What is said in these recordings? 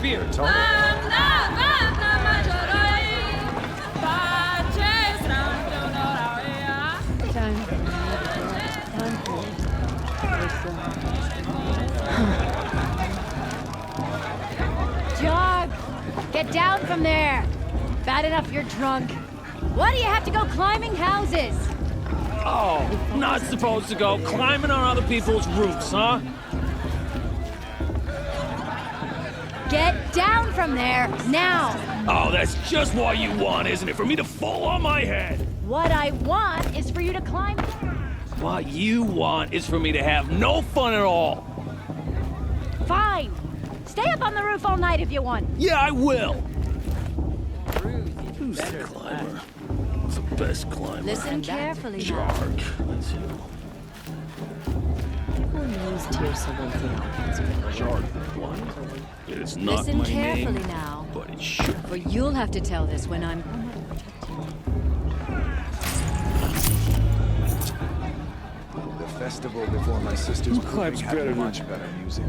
beer. Tony? Jog! Get down from there! Bad enough you're drunk. Why do you have to go climbing houses? Oh, not supposed to go climbing on other people's roofs, huh? Get down from there, now! Oh, that's just what you want, isn't it? For me to fall on my head. What I want is for you to climb. What you want is for me to have no fun at all. Fine! Stay up on the roof all night if you want. Yeah, I will. Who's the climber? Who's the best climber? Listen carefully now. Jark. That's who. Jark. What? It's not Listen my carefully name, now. but it should. For you'll have to tell this when I'm... The festival before my sister's Who claps proving better had than- much better music.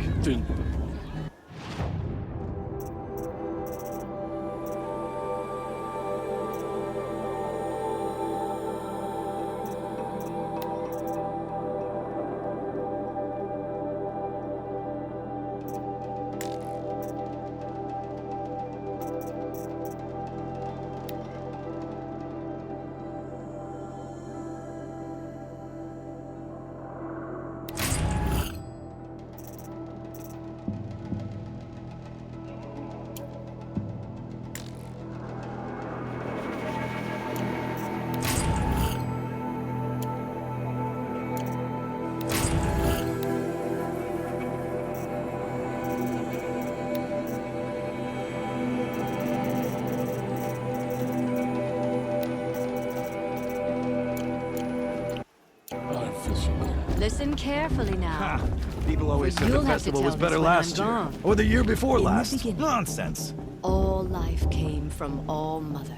Listen carefully now. People always said the You'll have to festival was tell better this when I'm last year. gone. Or the year before In the last. beginning. Nonsense. All life came from All Mother.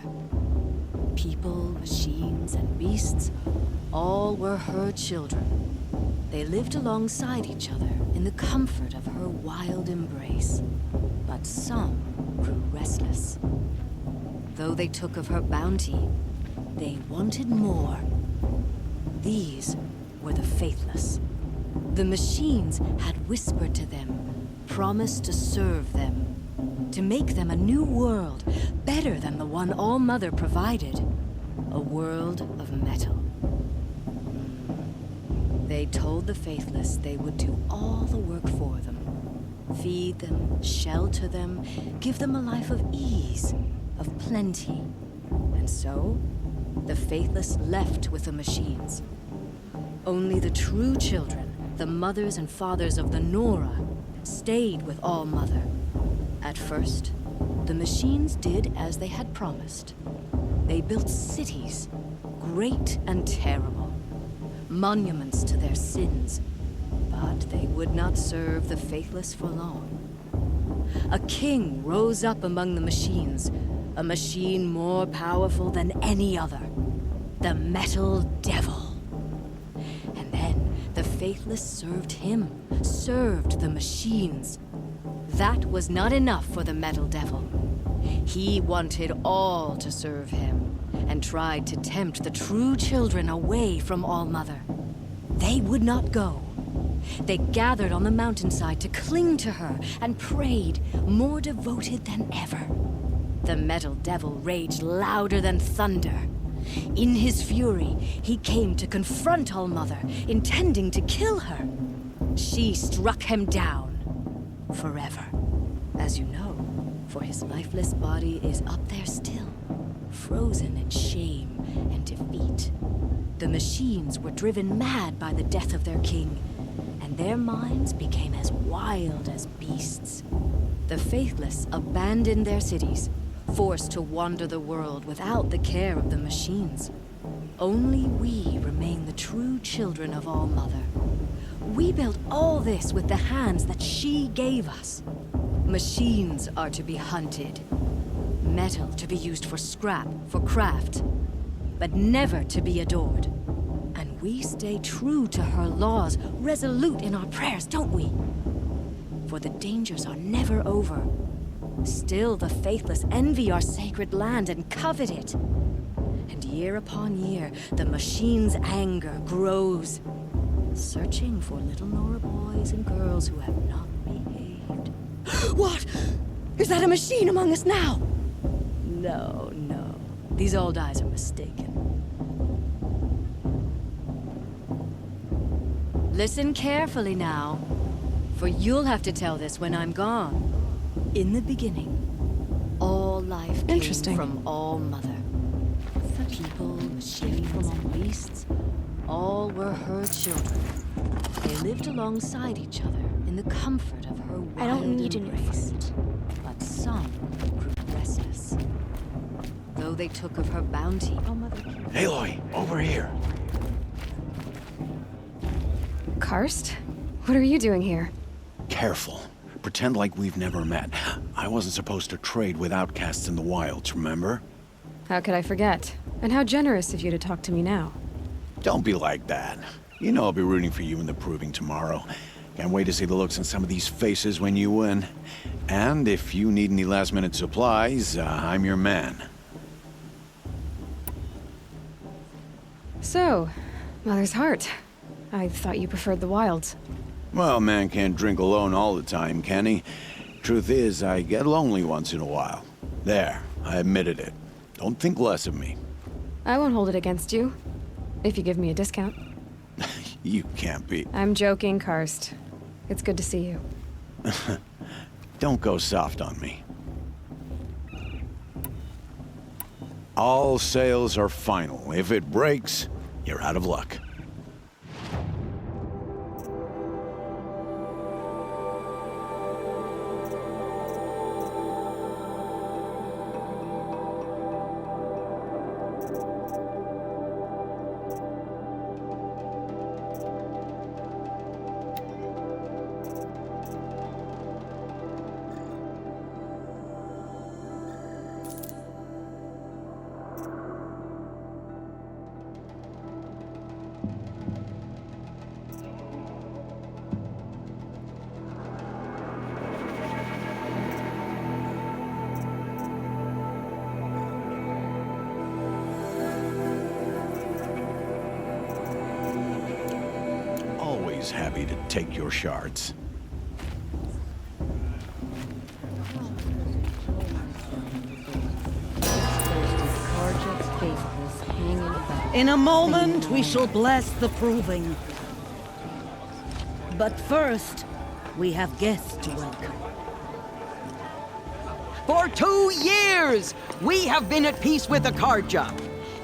People, machines, and beasts, all were her children. They lived alongside each other in the comfort of her wild embrace. But some grew restless. Though they took of her bounty, they wanted more. These were the faithless. The machines had whispered to them, promised to serve them, to make them a new world, better than the one All Mother provided. A world of metal. They told the faithless they would do all the work for them. Feed them, shelter them, give them a life of ease, of plenty. And so, the faithless left with the machines. Only the true children, the mothers and fathers of the Nora, stayed with All Mother. At first, the machines did as they had promised. They built cities, great and terrible, monuments to their sins, but they would not serve the faithless for long. A king rose up among the machines, a machine more powerful than any other, the Metal Devil. And then the faithless served him, served the machines. That was not enough for the Metal Devil. He wanted all to serve him, and tried to tempt the true children away from All Mother. They would not go. They gathered on the mountainside to cling to her and prayed, more devoted than ever. The Metal Devil raged louder than thunder. In his fury, he came to confront All Mother, intending to kill her. She struck him down. Forever. As you know, for his lifeless body is up there still, frozen in shame and defeat. The machines were driven mad by the death of their king, and their minds became as wild as beasts. The faithless abandoned their cities, forced to wander the world without the care of the machines. Only we remain the true children of All Mother. We built all this with the hands that she gave us. Machines are to be hunted. Metal to be used for scrap, for craft. But never to be adored. And we stay true to her laws, resolute in our prayers, don't we? For the dangers are never over. Still the faithless envy our sacred land and covet it. And year upon year, the machine's anger grows, searching for little Nora boys and girls who have not behaved. What? Is that a machine among us now? No, no. These old eyes are mistaken. Listen carefully now, for you'll have to tell this when I'm gone. In the beginning, all life came from All Mother. People, machines, and beasts, all were her children. They lived alongside each other in the comfort of her wild I don't need a new embrace. But some grew restless. Though they took of her bounty, All Mother... Aloy, over here. Karst? What are you doing here? Careful. Pretend like we've never met. I wasn't supposed to trade with outcasts in the wilds, remember? How could I forget? And how generous of you to talk to me now. Don't be like that. You know I'll be rooting for you in the proving tomorrow. Can't wait to see the looks on some of these faces when you win. And if you need any last-minute supplies, I'm your man. So, Mother's Heart. I thought you preferred the wilds. Well, man can't drink alone all the time, can he? Truth is, I get lonely once in a while. There, I admitted it. Don't think less of me. I won't hold it against you, if you give me a discount. You can't be... I'm joking, Karst. It's good to see you. Don't go soft on me. All sales are final. If it breaks, you're out of luck. Happy to take your shards. In a moment, we shall bless the proving. But first, we have guests to welcome. For 2 years, we have been at peace with the Karja.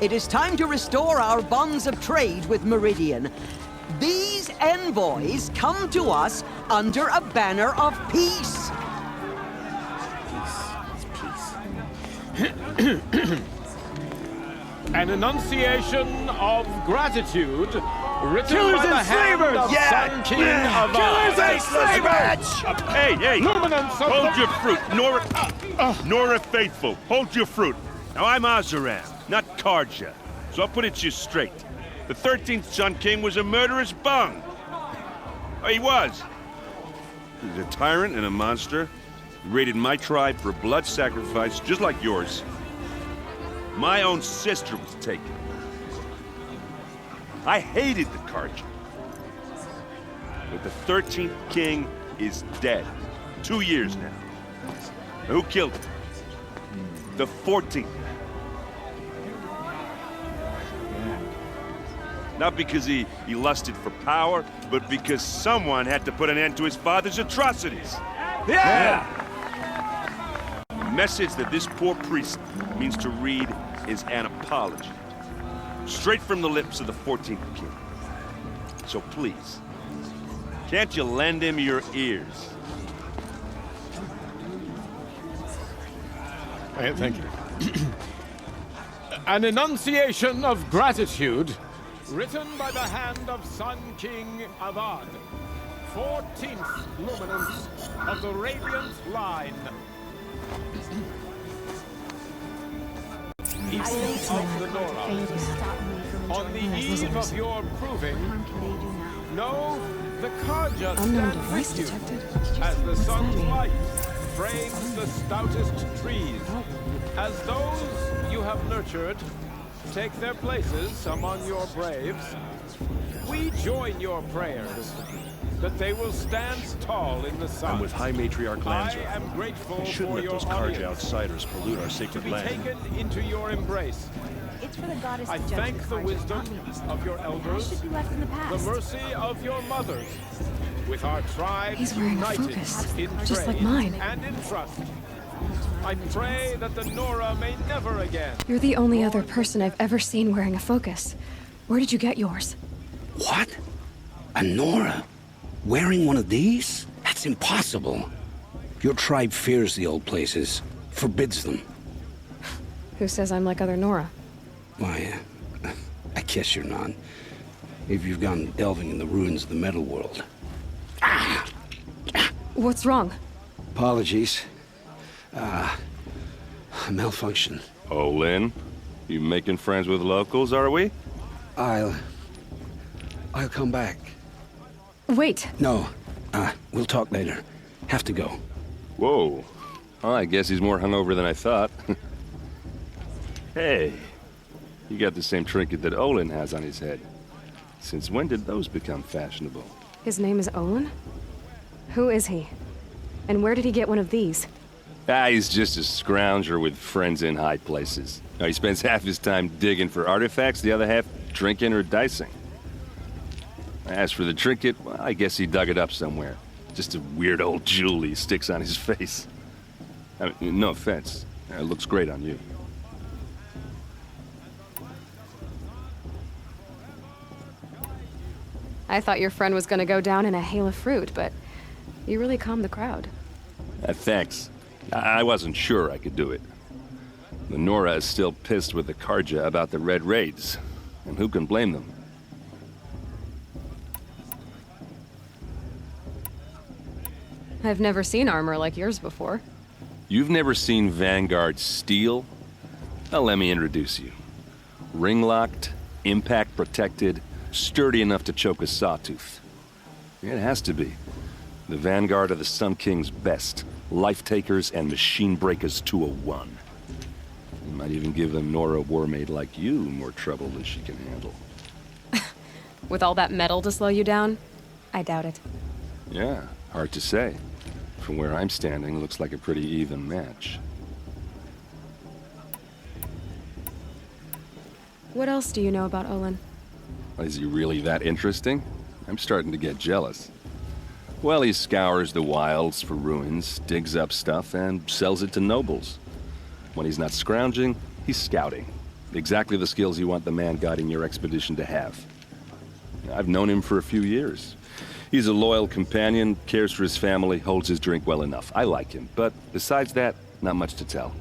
It is time to restore our bonds of trade with Meridian. These envoys come to us under a banner of peace. An enunciation of gratitude written Killers by the and hand slavers! of Sun King of Killers and slavers! Hey! Luminance of Hold the... your fruit, Nora Faithful. Hold your fruit. Now I'm Azaram, not Karja, so I'll put it to you straight. The 13th Sun King was a murderous bung. Oh, he was. He was a tyrant and a monster. He raided my tribe for a blood sacrifice, just like yours. My own sister was taken. I hated the Karja. But the 13th King is dead. 2 years now. Who killed him? The 14th. Not because he lusted for power, but because someone had to put an end to his father's atrocities. Yeah! The message that this poor priest means to read is an apology. Straight from the lips of the 14th king. So please, can't you lend him your ears? Thank you. An enunciation of gratitude written by the hand of Sun King Avad, 14th luminance of the Radiant Line. People of the Nora, on the eve of your proving, know the Karja Unknown stand device with you detected. as the sun's light frames the stoutest trees. As those you have nurtured take their places among your braves, we join your prayers that they will stand tall in the sun. I'm with High Matriarch I Lanzer. am grateful We shouldn't for let your those Karja audience outsiders pollute our to sacred be land. taken into your embrace. It's for the goddess I to judge thank the Karja, wisdom not me. of your The past elders, should be left in the the past. mercy of your mothers, with our tribe He's wearing a united focus, in just like trade mine. and in trust. I pray that the Nora may never again. You're the only other person I've ever seen wearing a focus. Where did you get yours? What? A Nora? Wearing one of these? That's impossible. Your tribe fears the old places, forbids them. Who says I'm like other Nora? Why, I guess you're not. If you've gone delving in the ruins of the metal world. What's wrong? Apologies. A malfunction. Oh, Lynn? You making friends with locals, are we? I'll come back. Wait! No, we'll talk later. Have to go. Whoa. Well, I guess he's more hungover than I thought. Hey, you got the same trinket that Olin has on his head. Since when did those become fashionable? His name is Olin? Who is he? And where did he get one of these? He's just a scrounger with friends in high places. He spends half his time digging for artifacts, the other half drinking or dicing. As for the trinket, well, I guess he dug it up somewhere. Just a weird old jewel he sticks on his face. I mean, no offense. It looks great on you. I thought your friend was gonna go down in a hail of fruit, but you really calmed the crowd. Thanks. I wasn't sure I could do it. The Nora is still pissed with the Karja about the Red Raids, and who can blame them? I've never seen armor like yours before. You've never seen Vanguard steel? Well, let me introduce you. Ring-locked, impact-protected, sturdy enough to choke a sawtooth. It has to be. The Vanguard of the Sun King's best. Life-takers and machine breakers to a one. You might even give a Nora warmaid like you more trouble than she can handle. With all that metal to slow you down? I doubt it. Yeah, hard to say. From where I'm standing, looks like a pretty even match. What else do you know about Olin? Is he really that interesting? I'm starting to get jealous. Well, he scours the wilds for ruins, digs up stuff, and sells it to nobles. When he's not scrounging, he's scouting. Exactly the skills you want the man guiding your expedition to have. I've known him for a few years. He's a loyal companion, cares for his family, holds his drink well enough. I like him, but besides that, not much to tell.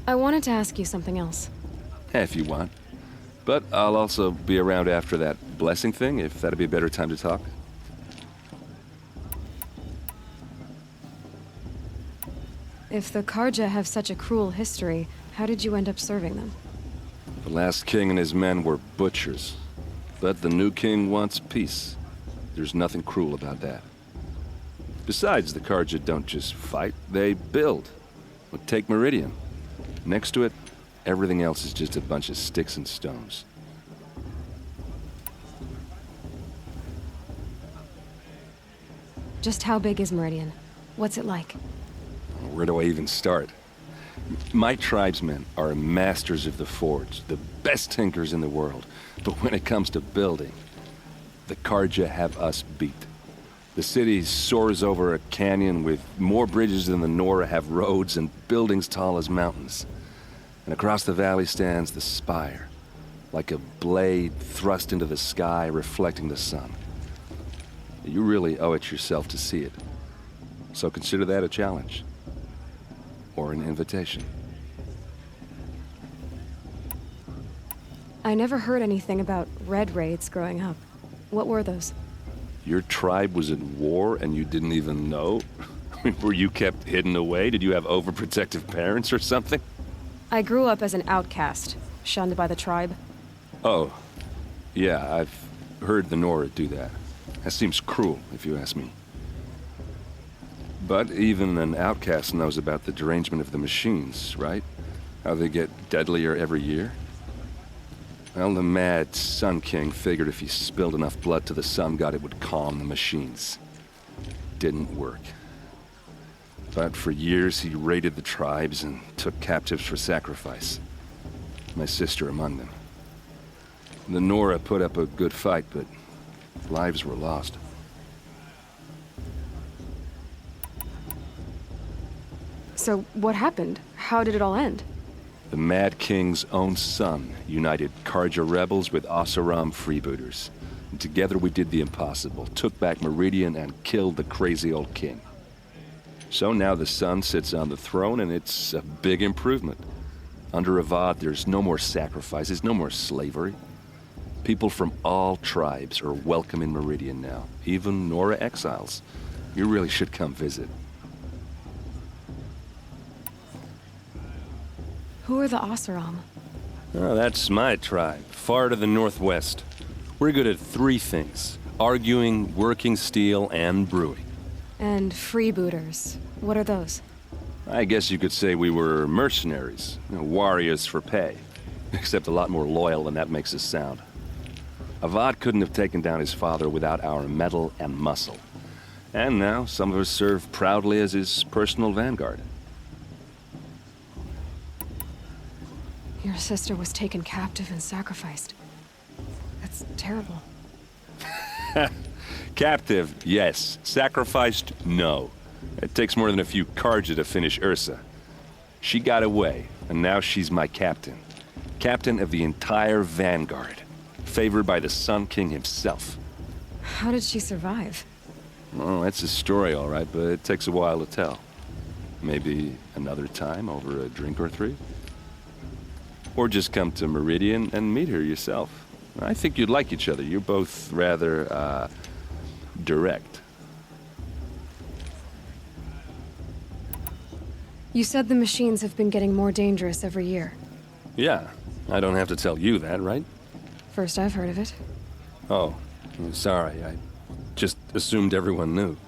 I wanted to ask you something else. If you want. But I'll also be around after that blessing thing, if that'd be a better time to talk. If the Karja have such a cruel history, how did you end up serving them? The last king and his men were butchers. But the new king wants peace. There's nothing cruel about that. Besides, the Karja don't just fight, they build. But take Meridian. Next to it, everything else is just a bunch of sticks and stones. Just how big is Meridian? What's it like? Where do I even start? My tribesmen are masters of the forge, the best tinkers in the world. But when it comes to building, the Karja have us beat. The city soars over a canyon with more bridges than the Nora have roads and buildings tall as mountains. And across the valley stands the spire, like a blade thrust into the sky reflecting the sun. You really owe it yourself to see it. So consider that a challenge. Or an invitation. I never heard anything about Red Raids growing up. What were those? Your tribe was in war and you didn't even know? Were you kept hidden away? Did you have overprotective parents or something? I grew up as an outcast, shunned by the tribe. Oh, yeah, I've heard the Nora do that. That seems cruel, if you ask me. But even an outcast knows about the derangement of the machines, right? How they get deadlier every year? Well, the mad Sun King figured if he spilled enough blood to the Sun God, it would calm the machines. Didn't work. But for years, he raided the tribes and took captives for sacrifice. My sister among them. The Nora put up a good fight, but lives were lost. So, what happened? How did it all end? The Mad King's own son united Karja rebels with Oseram freebooters. And together we did the impossible, took back Meridian and killed the crazy old king. So now the son sits on the throne and it's a big improvement. Under Avad, there's no more sacrifices, no more slavery. People from all tribes are welcome in Meridian now, even Nora exiles. You really should come visit. Who are the Oseram? Oh, that's my tribe, far to the northwest. We're good at 3 things: arguing, working steel, and brewing. And freebooters. What are those? I guess you could say we were mercenaries, warriors for pay. Except a lot more loyal than that makes us sound. Avad couldn't have taken down his father without our metal and muscle. And now some of us serve proudly as his personal vanguard. Your sister was taken captive and sacrificed. That's terrible. Captive, yes. Sacrificed, no. It takes more than a few Karja to finish Ursa. She got away, and now she's my captain. Captain of the entire vanguard. Favored by the Sun King himself. How did she survive? Oh, that's a story, all right, but it takes a while to tell. Maybe another time over a drink or 3? Or just come to Meridian and meet her yourself. I think you'd like each other. You're both rather, direct. You said the machines have been getting more dangerous every year. Yeah, I don't have to tell you that, right? First I've heard of it. Oh, I'm sorry. I just assumed everyone knew.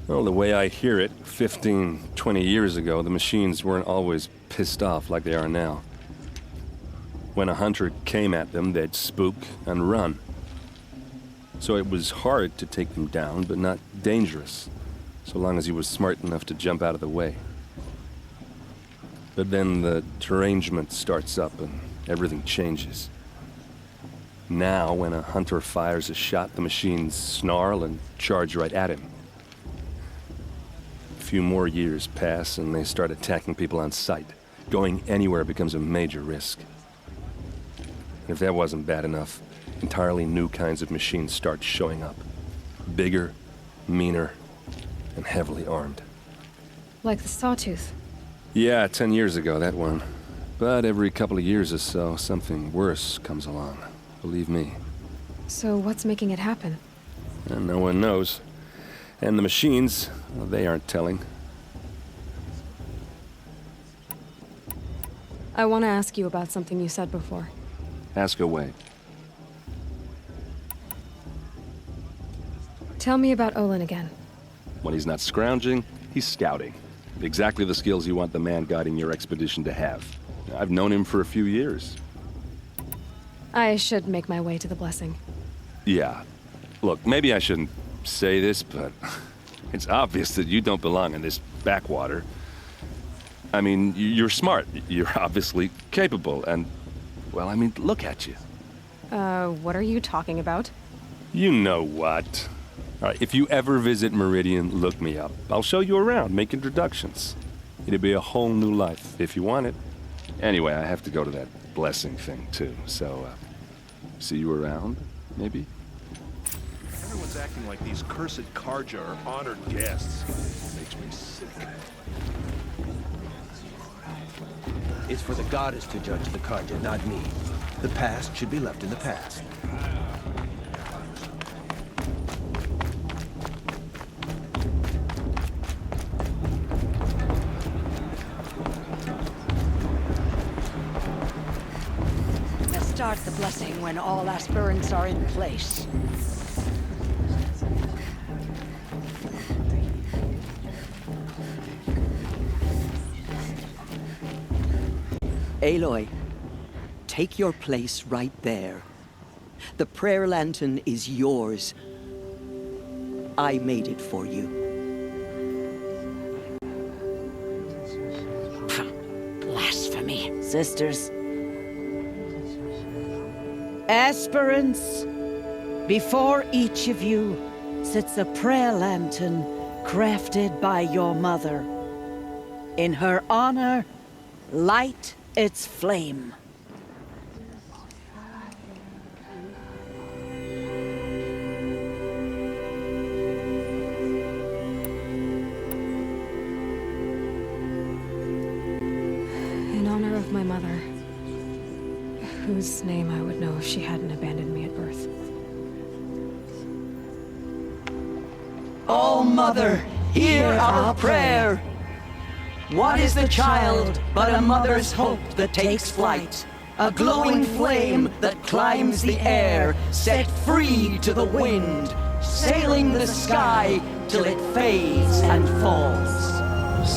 Well, the way I hear it, 15, 20 years ago, the machines weren't always pissed off like they are now. When a hunter came at them, they'd spook and run. So it was hard to take them down, but not dangerous, so long as he was smart enough to jump out of the way. But then the derangement starts up and everything changes. Now, when a hunter fires a shot, the machines snarl and charge right at him. A few more years pass and they start attacking people on sight. Going anywhere becomes a major risk. If that wasn't bad enough, entirely new kinds of machines start showing up. Bigger, meaner, and heavily armed. Like the Sawtooth. Yeah, 10 years ago, that one. But every couple of years or so, something worse comes along. Believe me. So what's making it happen? And no one knows. And the machines, well, they aren't telling. I want to ask you about something you said before. Ask away. Tell me about Olin again. When he's not scrounging, he's scouting. Exactly the skills you want the man guiding your expedition to have. I've known him for a few years. I should make my way to the blessing. Yeah. Look, maybe I shouldn't say this, but it's obvious that you don't belong in this backwater. I mean, you're smart. You're obviously capable, and... well, I mean, look at you. What are you talking about? You know what. All right, if you ever visit Meridian, look me up. I'll show you around, make introductions. It'll be a whole new life, if you want it. Anyway, I have to go to that blessing thing, too, so, see you around, maybe? Everyone's acting like these cursed Karja are honored guests. It makes me sick. It's for the goddess to judge the Karja, not me. The past should be left in the past. Let's start the blessing when all aspirants are in place. Aloy, take your place right there. The prayer lantern is yours. I made it for you. Blasphemy. Sisters. Aspirants, before each of you sits a prayer lantern crafted by your mother. In her honor, light its flame. In honor of my mother, whose name I would know if she hadn't abandoned me at birth. Oh, Mother, hear our prayer! What is the child but a mother's hope that takes flight? A glowing flame that climbs the air, set free to the wind, sailing the sky till it fades and falls.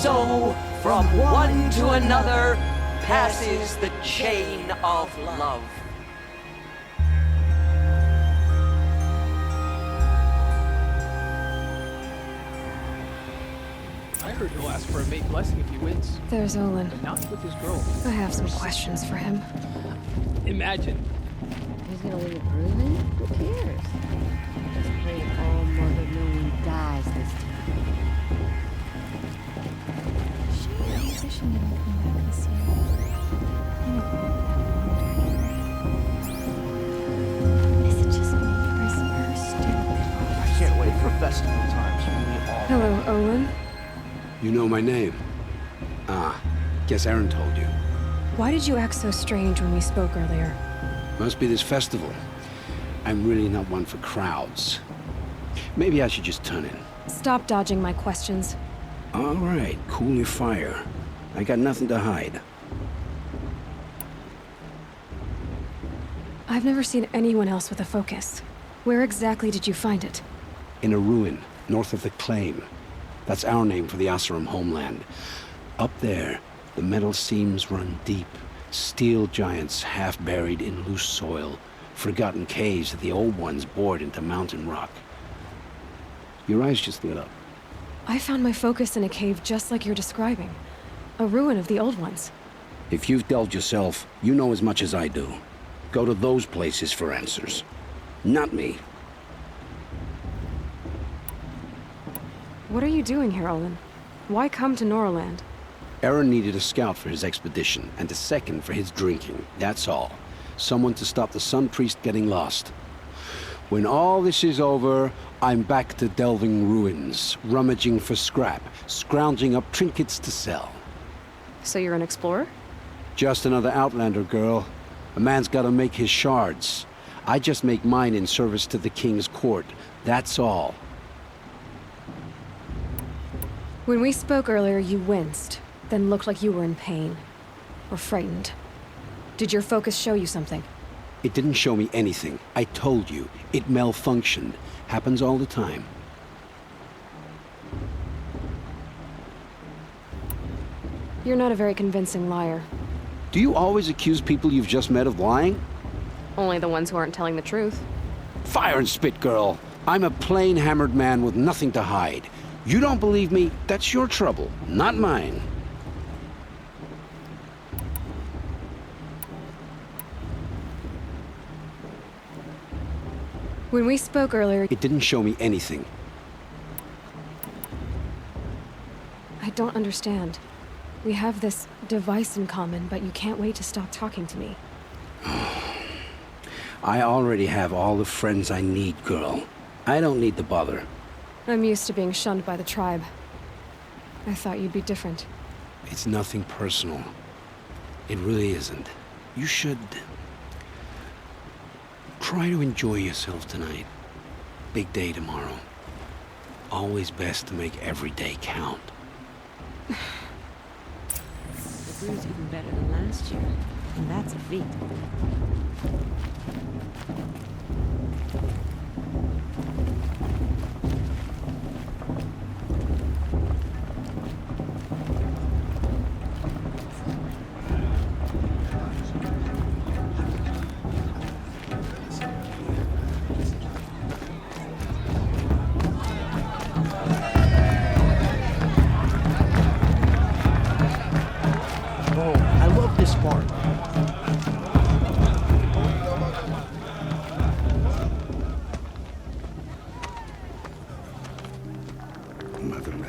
So, from one to another, passes the chain of love. I heard he'll ask for a mate blessing if he wins. There's Olin. But not with his girl. I have some questions for him. Imagine. He's gonna win the proving? Who cares? Just pray all Mother Moon dies this time. Is it just me, or is her stupid? I can't wait for festival times when we all... Hello, Olin. You know my name? Ah, guess Aaron told you. Why did you act so strange when we spoke earlier? Must be this festival. I'm really not one for crowds. Maybe I should just turn in. Stop dodging my questions. All right, cool your fire. I got nothing to hide. I've never seen anyone else with a focus. Where exactly did you find it? In a ruin, north of the Claim. That's our name for the Asuram homeland. Up there, the metal seams run deep. Steel giants half buried in loose soil. Forgotten caves that the old ones bored into mountain rock. Your eyes just lit up. I found my focus in a cave just like you're describing. A ruin of the old ones. If you've delved yourself, you know as much as I do. Go to those places for answers. Not me. What are you doing here, Olin? Why come to Norland? Aaron needed a scout for his expedition, and a second for his drinking. That's all. Someone to stop the Sun Priest getting lost. When all this is over, I'm back to delving ruins, rummaging for scrap, scrounging up trinkets to sell. So you're an explorer? Just another Outlander, girl. A man's gotta make his shards. I just make mine in service to the King's court. That's all. When we spoke earlier, you winced, then looked like you were in pain. Or frightened. Did your focus show you something? It didn't show me anything. I told you. It malfunctioned. Happens all the time. You're not a very convincing liar. Do you always accuse people you've just met of lying? Only the ones who aren't telling the truth. Fire and spit, girl. I'm a plain hammered man with nothing to hide. You don't believe me, that's your trouble, not mine. When we spoke earlier... It didn't show me anything. I don't understand. We have this device in common, but you can't wait to stop talking to me. I already have all the friends I need, girl. I don't need the bother. I'm used to being shunned by the tribe. I thought you'd be different. It's nothing personal. It really isn't. You should... try to enjoy yourself tonight. Big day tomorrow. Always best to make every day count. The brew's even better than last year, and that's a feat.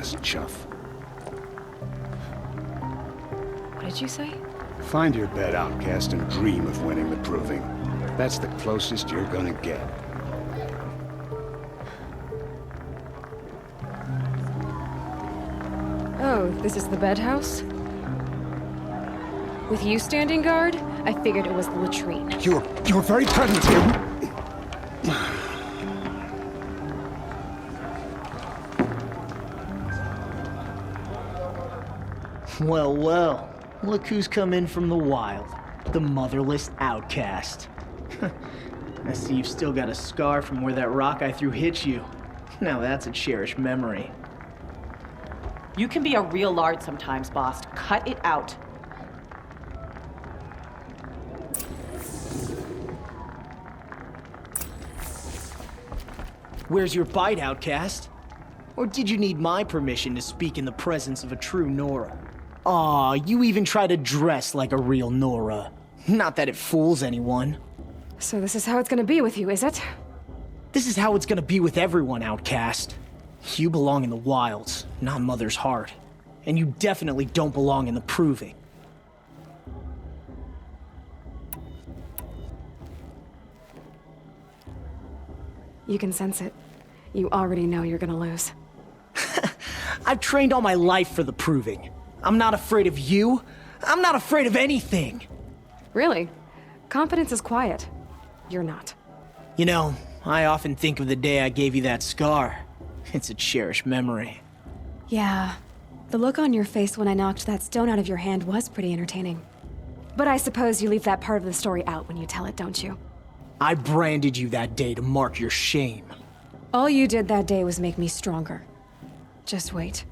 useless chuff. What did you say? Find your bed, outcast, and dream of winning the proving. That's the closest you're gonna get. Oh, this is the bed house? With you standing guard, I figured it was the latrine. Your very presence here... Well, well. Look who's come in from the wild. The motherless outcast. I see you've still got a scar from where that rock I threw hit you. Now that's a cherished memory. You can be a real lard sometimes, boss. Cut it out. Where's your bite, outcast? Or did you need my permission to speak in the presence of a true Nora? Aw, you even try to dress like a real Nora. Not that it fools anyone. So this is how it's gonna be with you, is it? This is how it's gonna be with everyone, outcast. You belong in the wilds, not Mother's heart. And you definitely don't belong in the proving. You can sense it. You already know you're gonna lose. I've trained all my life for the proving. I'm not afraid of you. I'm not afraid of anything. Really? Confidence is quiet. You're not. You know, I often think of the day I gave you that scar. It's a cherished memory. Yeah. The look on your face when I knocked that stone out of your hand was pretty entertaining. But I suppose you leave that part of the story out when you tell it, don't you? I branded you that day to mark your shame. All you did that day was make me stronger. Just wait.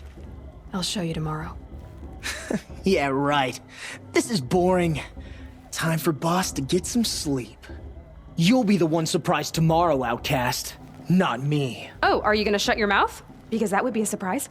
I'll show you tomorrow. Yeah, right. This is boring. Time for Boss to get some sleep. You'll be the one surprised tomorrow, outcast. Not me. Oh, are you gonna shut your mouth? Because that would be a surprise.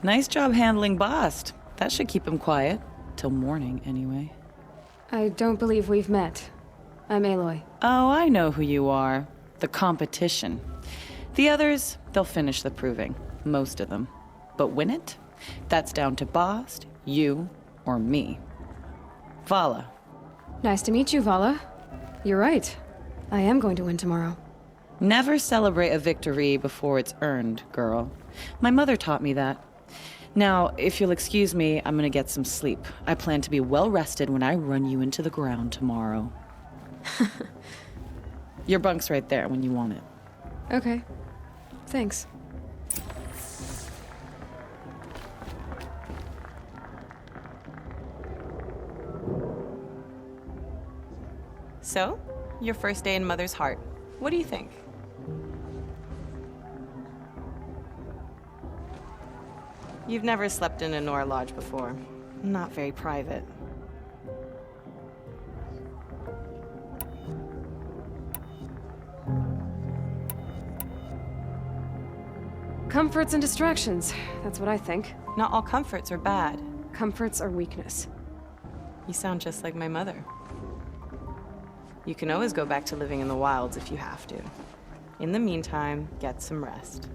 Nice job handling Bast. That should keep him quiet. Till morning, anyway. I don't believe we've met. I'm Aloy. Oh, I know who you are. The competition. The others, they'll finish the proving. Most of them. But win it? That's down to Bast, you, or me. Vala. Nice to meet you, Vala. You're right. I am going to win tomorrow. Never celebrate a victory before it's earned, girl. My mother taught me that. Now, if you'll excuse me, I'm gonna get some sleep. I plan to be well rested when I run you into the ground tomorrow. Your bunk's right there when you want it. Okay. Thanks. So, your first day in Mother's heart. What do you think? You've never slept in a Nora lodge before. Not very private. Comforts and distractions. That's what I think. Not all comforts are bad. Comforts are weakness. You sound just like my mother. You can always go back to living in the wilds if you have to. In the meantime, get some rest.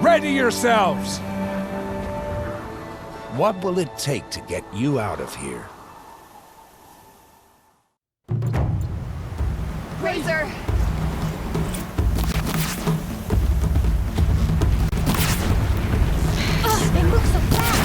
Ready yourselves! What will it take to get you out of here? Razor! Ugh, they move so fast!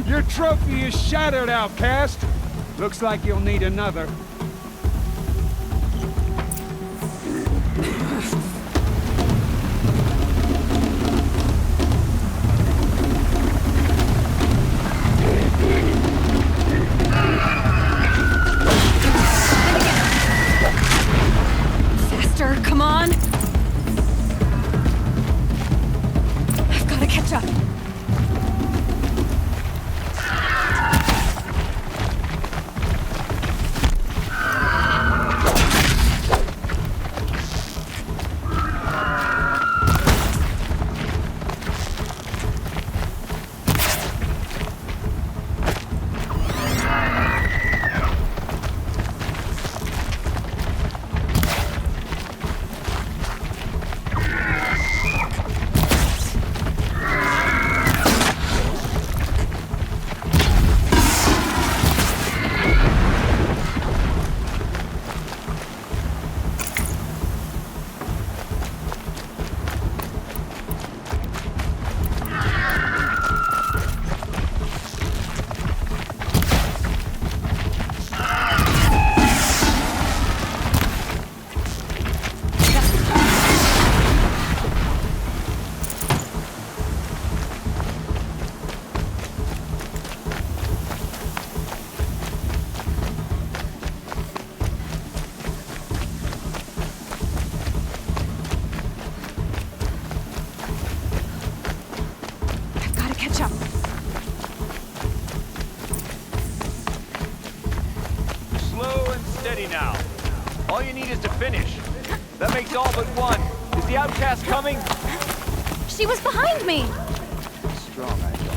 Your trophy is shattered, outcast. Looks like you'll need another. Faster, come on! I've gotta catch up. Now. All you need is to finish. That makes all but one. Is the outcast coming? She was behind me! Strong, I know.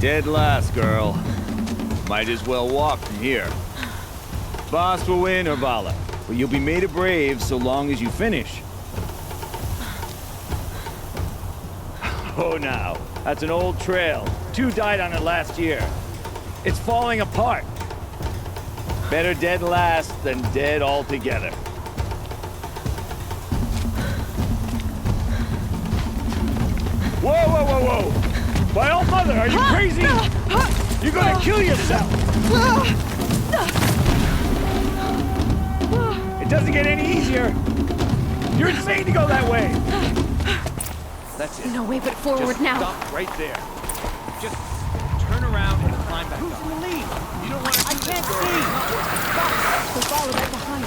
Dead last, girl. Might as well walk from here. Boss will win, or Vala, but you'll be made a brave so long as you finish. Oh, now. That's an old trail. 2 died on it last year. It's falling apart. Better dead last than dead altogether. Whoa, whoa, whoa, whoa! My old mother, are you crazy? You're gonna kill yourself! It doesn't get any easier. You're insane to go that way. That's it. No way but forward Just now. Stop right there. Just turn around and climb back up. Who's in the lead? You don't want to. I can't see. Stop. We'll follow right behind.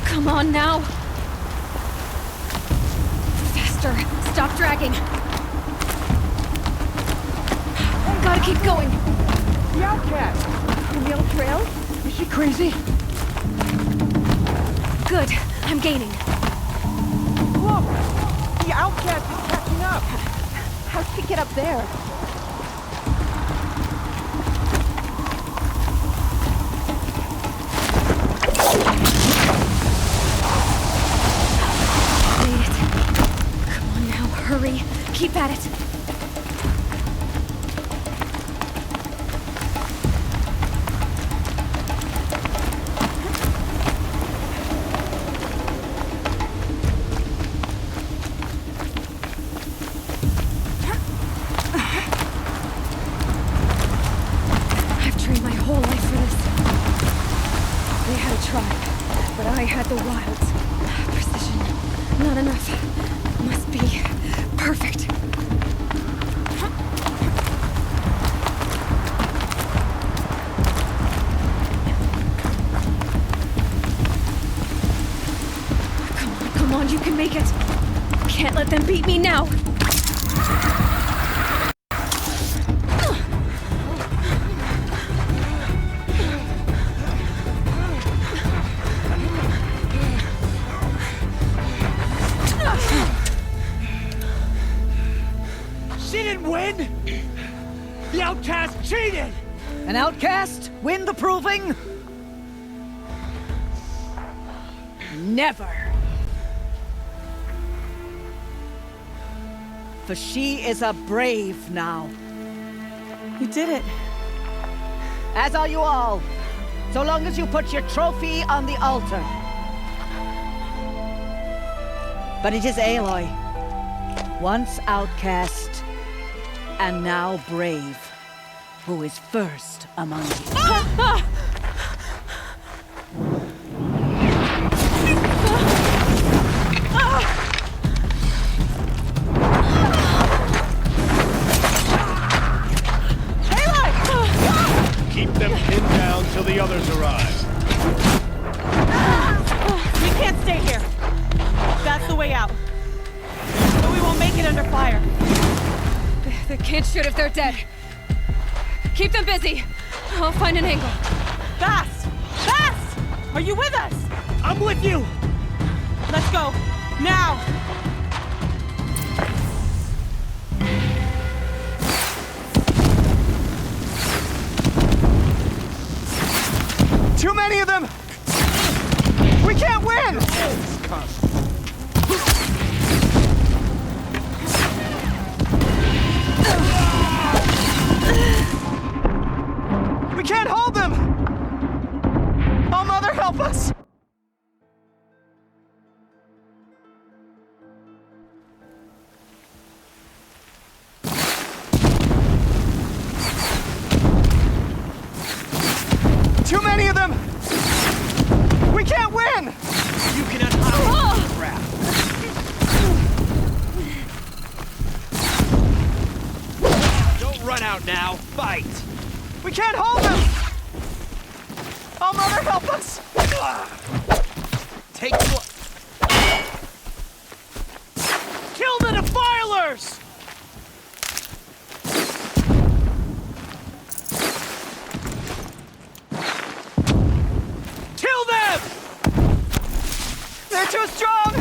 Come on now. Faster. Stop dragging. Gotta keep going. The outcast. In the old trail? Is she crazy? Good. I'm gaining. Look! The outcast is catching up! How'd she get up there? Made it. Come on now, hurry. Keep at it. I had the wilds. Precision. Not enough. Must be perfect. Come on, you can make it. Can't let them beat me now. She didn't win! The outcast cheated! An outcast win the proving? Never! For she is a brave now. You did it. As are you all. So long as you put your trophy on the altar. But it is Aloy. Once outcast, and now brave, who is first among you. Keep them pinned down till the others arrive. We can't stay here. That's the way out. But we won't make it under fire. They can't shoot if they're dead. Keep them busy. I'll find an angle. Fast! Fast! Are you with us? I'm with you! Let's go. Now! Too many of them! We can't win! We can't hold them! Oh, Mother, help us! Too many of them! We can't win! You cannot hide from the trap. Don't run out now. Fight! We can't hold them! Oh, Mother, help us! Take Kill the defilers! Kill them! They're too strong!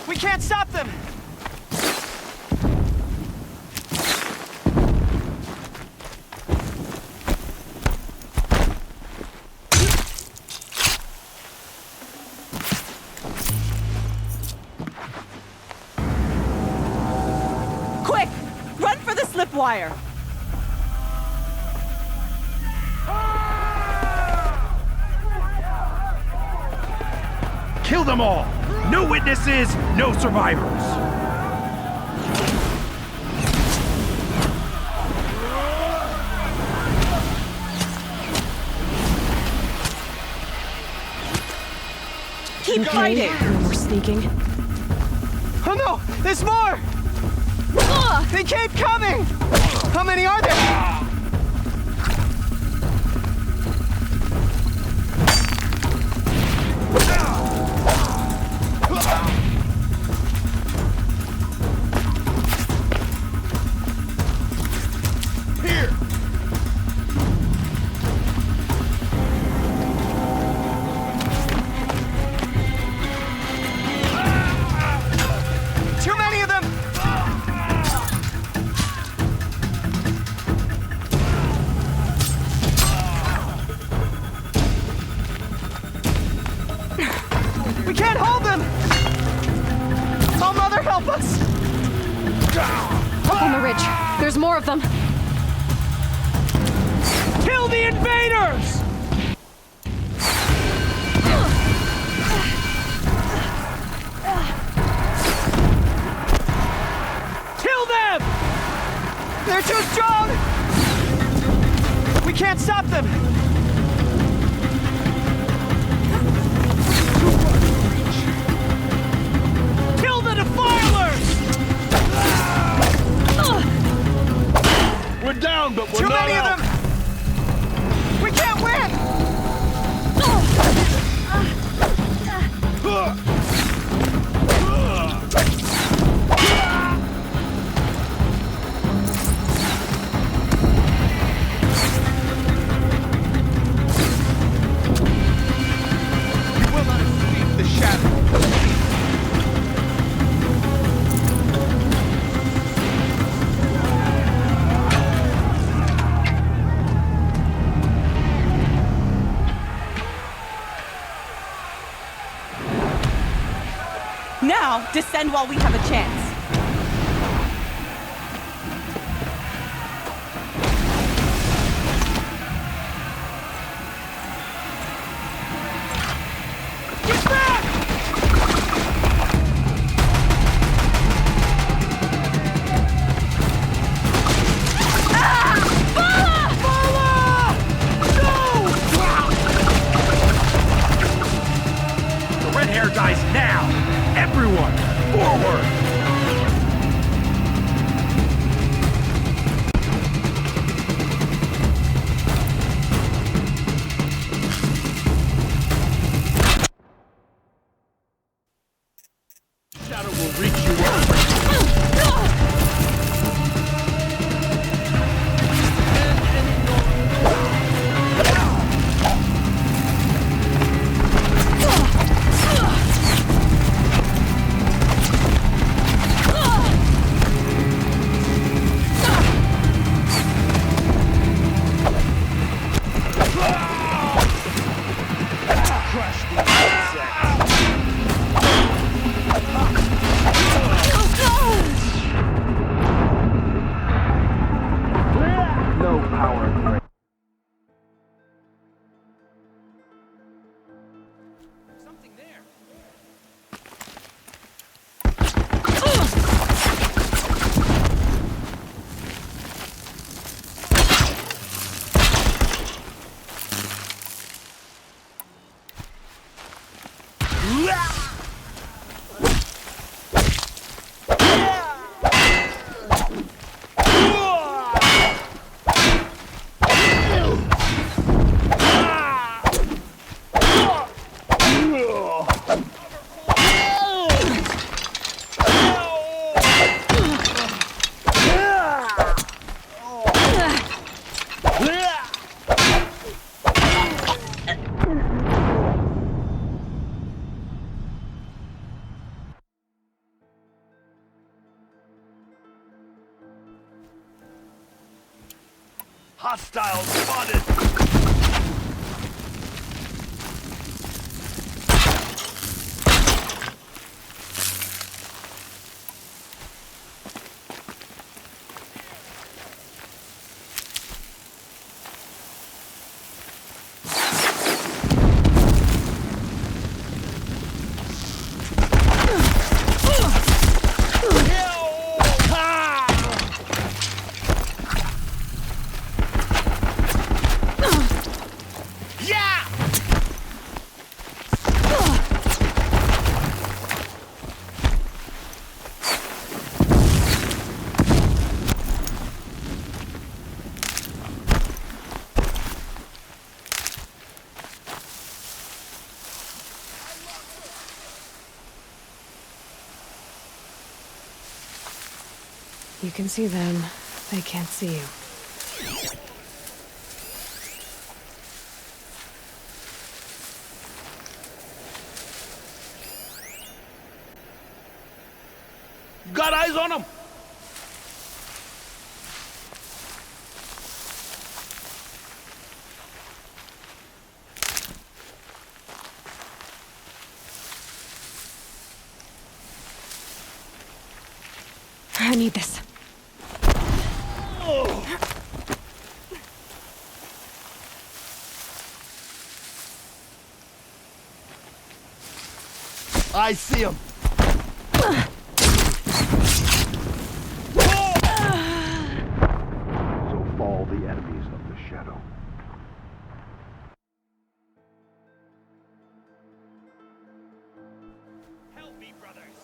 We can't stop them! Quick! Run for the slip wire! Kill them all! No witnesses, no survivors! Keep fighting! No more sneaking. Oh no! There's more! They keep coming! How many are there? Too many of them! We can't hold them! Oh, Mother, help us! Up on the ridge. There's more of them. Kill the invaders! Kill them! They're too strong! We can't stop them! Kill the defilers! We're down, but we're Too not many out. of them! We can't win! Now, descend while we have a chance. Get back! Ah! The red hair dies now! Everyone, forward! Shadow will reach you up. Hostiles spotted! You can see them. They can't see you. Got eyes on them! I need this. I see him. So fall the enemies of the shadow. Help me, brothers.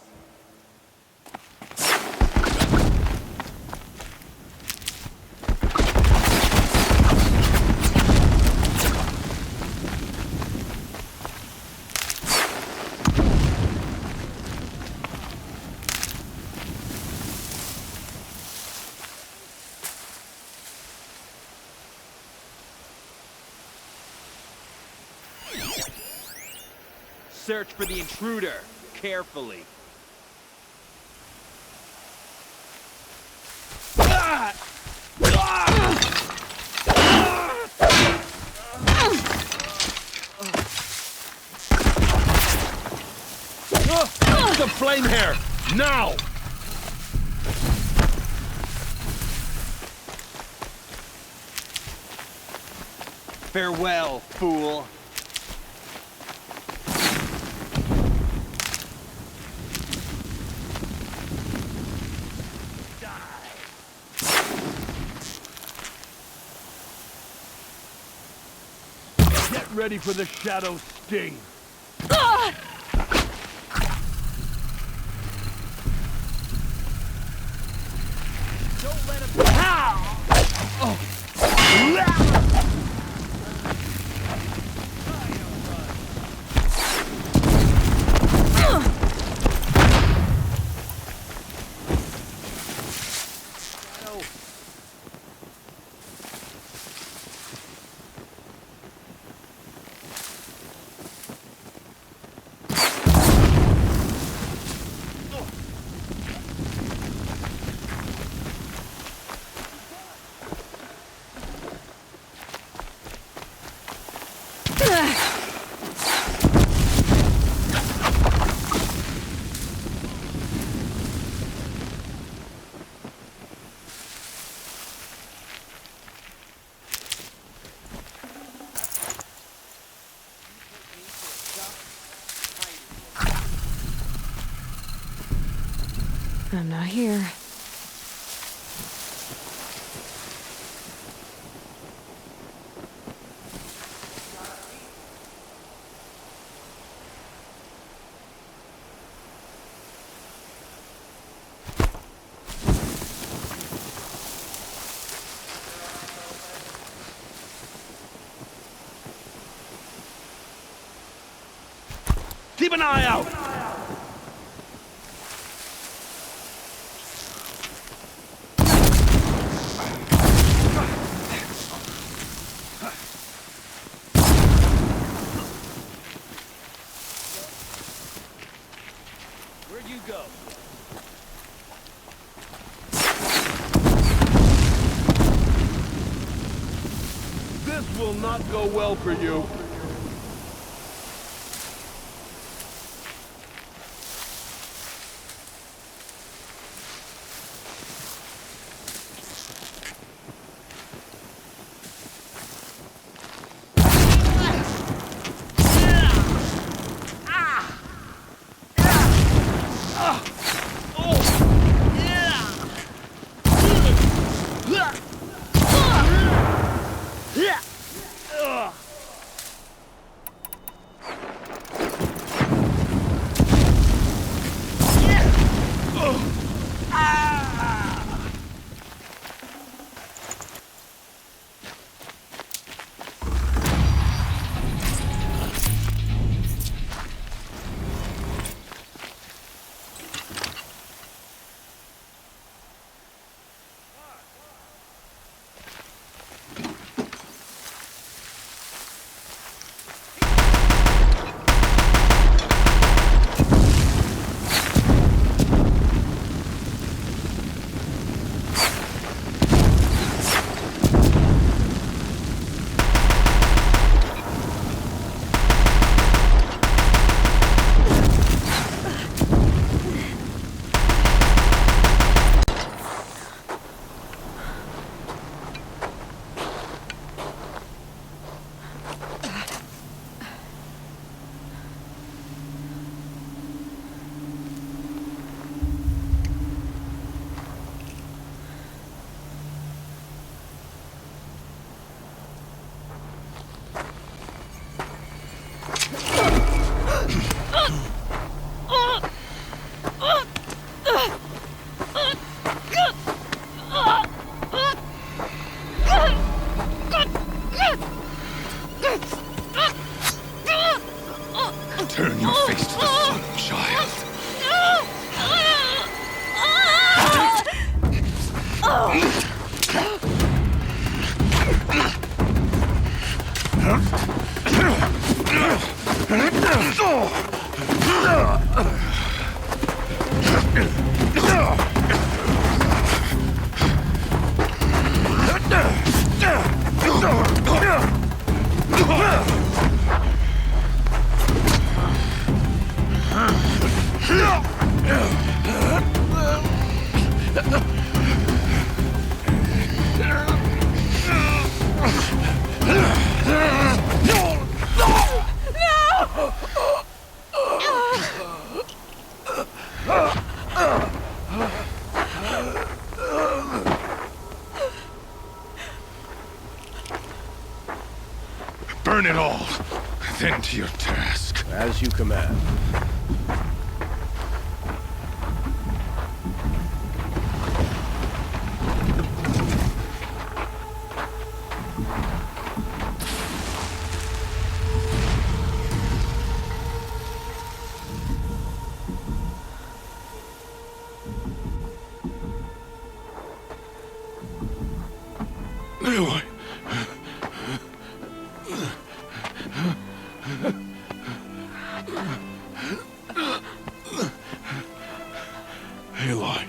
search for the intruder, carefully. The flame hair! Now! Farewell, fool. Get ready for the shadow sting. Don't let him... I'm not here. Keep an eye out! Where'd you go? This will not go well for you. Turn your face to the sun, child. Burn it all, then to your task. As you command. Aloy. Aloy.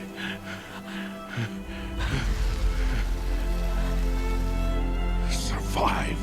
Survive.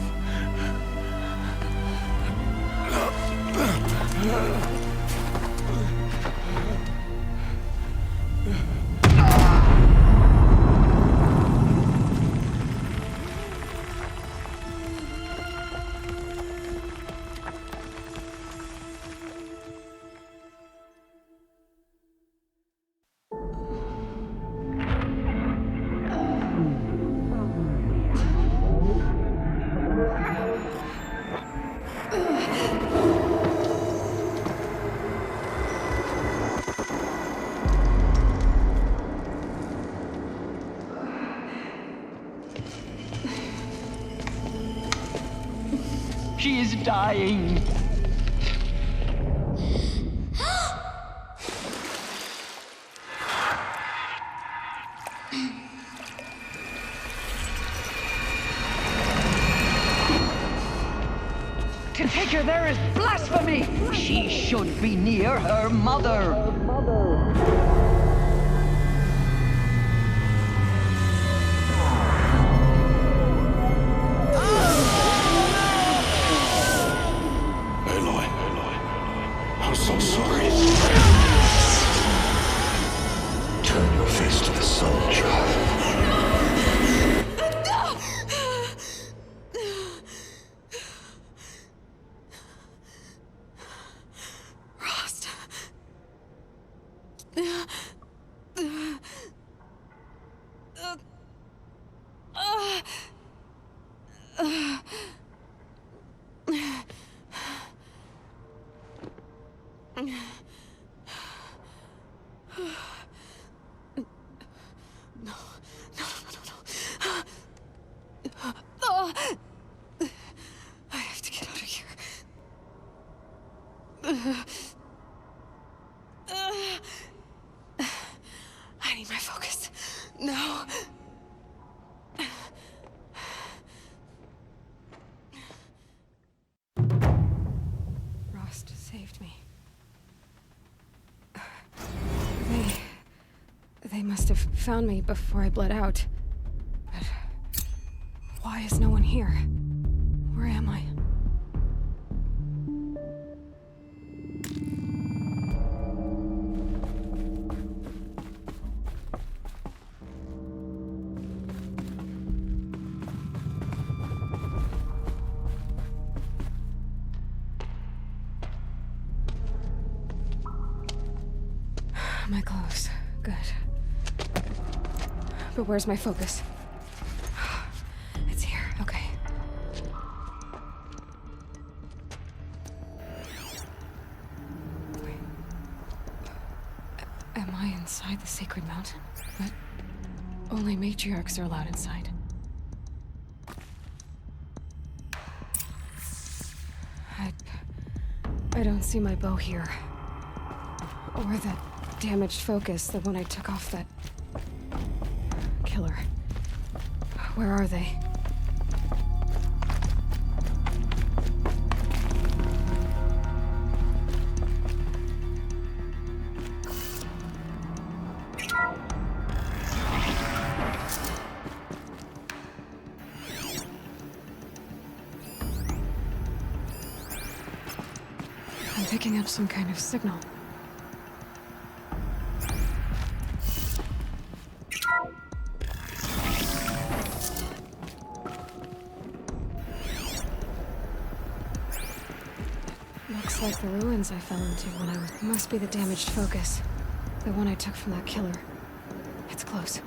She is dying. To take her there is blasphemy! She should be near her mother. Aloy. I'm so sorry. Turn your face to the sun, child. I have to get out of here. I need my focus. No. Rost saved me. They must have found me before I bled out. But why is no one here? Where am I? My clothes. Good. But where's my focus? It's here. Okay. Wait. Am I inside the sacred mountain? But only matriarchs are allowed inside. I don't see my bow here. Or that damaged focus, the one I took off that killer. Where are they? I'm picking up some kind of signal. Looks like the ruins I fell into when I was... Must be the damaged focus. The one I took from that killer. It's close.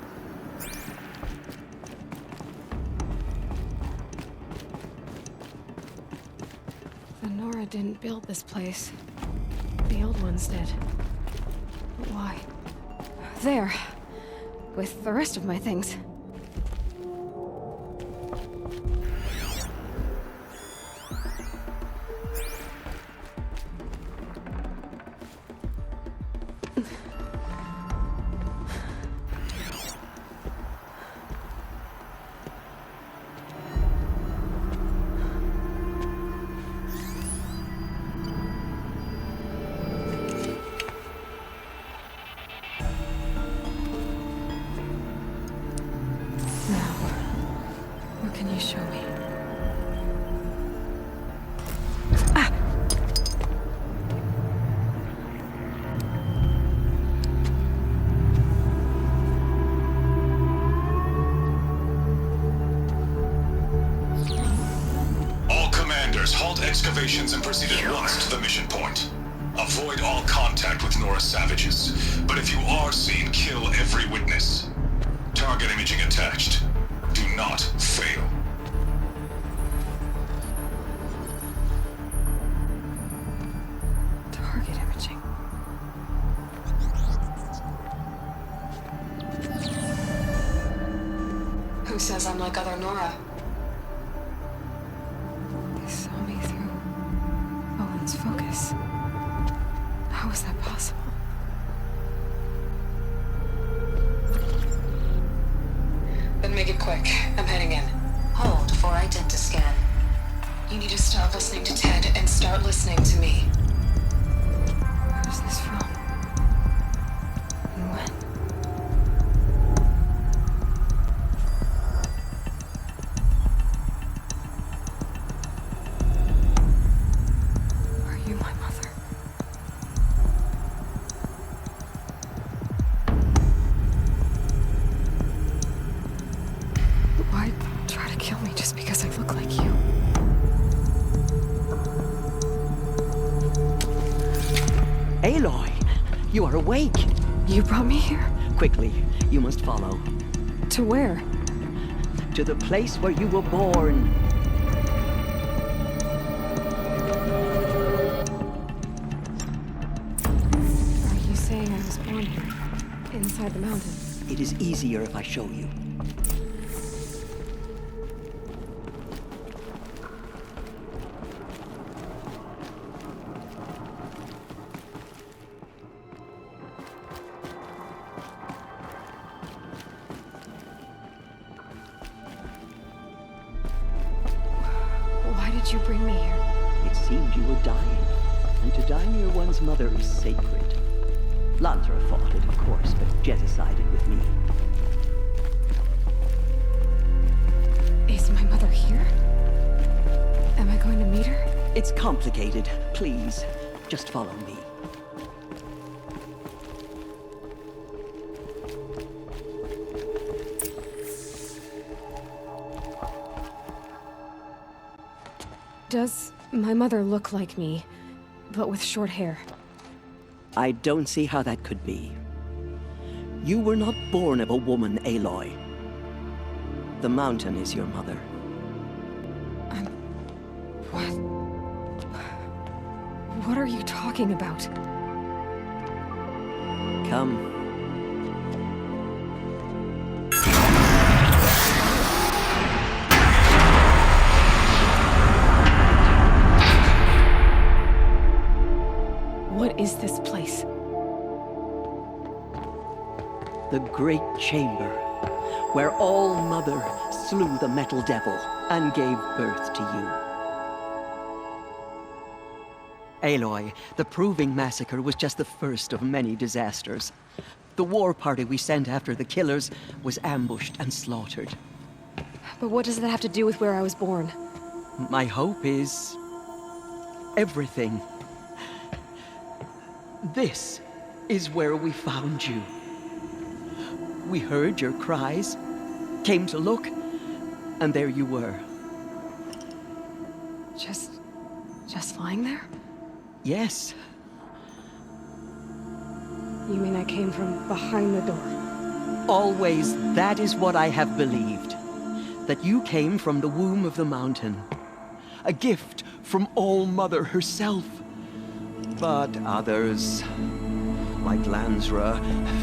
The Nora didn't build this place. The old ones did. But why? There. With the rest of my things. Excavations and proceed at once to the mission point. Avoid all contact with Nora savages, but if you are seen, kill every witness. Target imaging attached. Do not fail. Target imaging. Who says I'm like other Nora? Focus. How is that possible? Then make it quick. I'm heading in. Hold for identiscan. You need to stop listening to Ted and start listening to me. Where's this from? And when? Aloy, you are awake. You brought me here? Quickly, you must follow. To where? To the place where you were born. Are you saying I was born here? Inside the mountain? It is easier if I show you. Why did you bring me here? It seemed you were dying, and to die near one's mother is sacred. Lantra fought it, of course, but Jezza sided with me. Is my mother here? Am I going to meet her? It's complicated. Please, just follow me. Does my mother look like me, but with short hair? I don't see how that could be. You were not born of a woman, Aloy. The mountain is your mother. What? What are you talking about? Come. What is this place? The Great Chamber, where All-Mother slew the Metal Devil and gave birth to you. Aloy, the Proving Massacre was just the first of many disasters. The war party we sent after the killers was ambushed and slaughtered. But what does that have to do with where I was born? My hope is... everything. This is where we found you. We heard your cries, came to look, and there you were. Just lying there? Yes. You mean I came from behind the door? Always, that is what I have believed. That you came from the womb of the mountain. A gift from All-Mother herself. But others, like Lansra,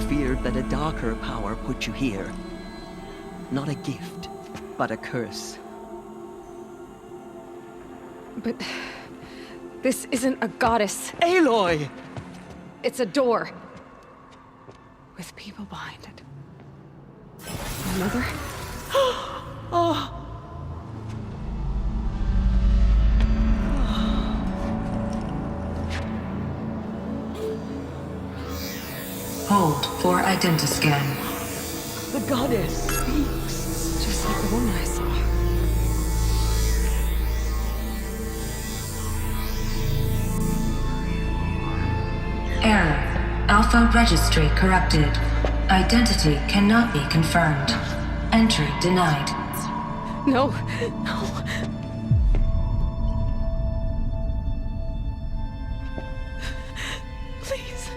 feared that a darker power put you here. Not a gift, but a curse. But this isn't a goddess. Aloy! It's a door. With people behind it. My mother? Oh! Hold for identiscan. The goddess speaks. Just like the woman I saw. Error. Alpha registry corrupted. Identity cannot be confirmed. Entry denied. No, no. Please.